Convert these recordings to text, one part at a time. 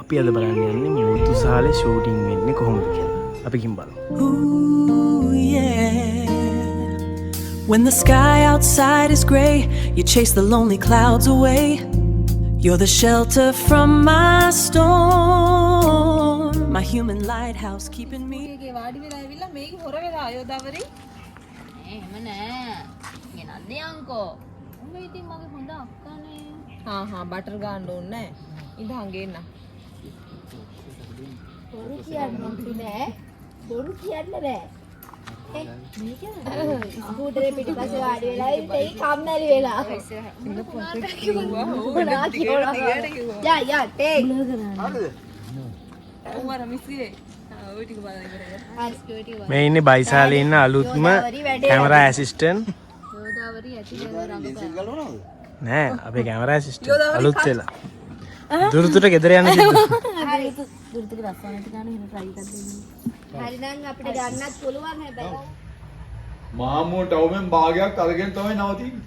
අපි අද බලන්න යන්නේ මුතුසාලේ ෂූටින් වෙන්නේ කොහොමද කියලා. අපි කිම් බලමු. Ooh, yeah. When the sky outside is grey, you chase the lonely clouds away. You're the shelter from my storm, my human lighthouse keeping me. මේකේ වාඩි වෙලා ඇවිල්ලා මේක හොර වෙලා ආයෝදාවරි. එහෙම නෑ. ගෙනන්නේ අංකෝ. උඹ ඉතින් මගේ හොඳ අක්කානේ. හා බටර් ගන්න ඕනේ නෑ. ඉඳන් ගේන්න. බොරු කියන්නේ නෑ. බොරු කියන්න බෑ. මේක ස්කූටරේ පිටිපස්සේ වාඩි වෙලා ඉතින් කම්මැලි වෙලා. යා ටේක්. උඹර මිස්ගේ. ඔය ටික බලන්න ඉවරයි. මේ ඉන්නේ බයිසාලේ ඉන්න අලුත්ම කැමරා ඇසිස්ටන්ට්. යෝදාවරි ඇතිදේ රංගපෑ. නෑ අපේ කැමරා ඇසිස්ටන්ට් අලුත් වෙලා. දුරතුර ගෙදර යන්න සිද්ධ. හරි දුරතුර රස්සාවට ගන්න එහෙම try එකක් දෙන්න. හරි නම් අපිට ගන්නත් පුළුවන් හැබැයි. මාමෝ ටවුමෙන් භාගයක් අරගෙන තමයි නවතින්නේ.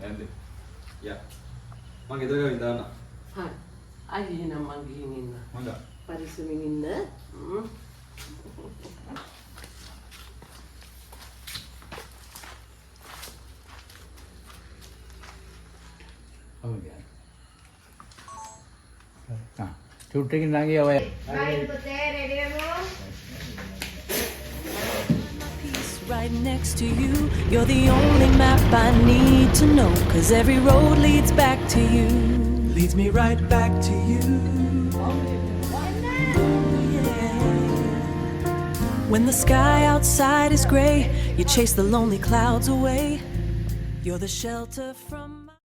එන්නේ. යා. මම ගෙදර ගිහින් දාන්න. හරි. අයි එහෙනම් මං ගිහින් ඉන්න. හොඳයි. පරිස්සමින් ඉන්න. ෂූට් එකකින් ළඟිය ඔය right next to you. You're the only map I need to know, 'cause every road leads back to you. Leads me right back to you. Yeah. When the sky outside is grey, you chase the lonely clouds away. You're the shelter from my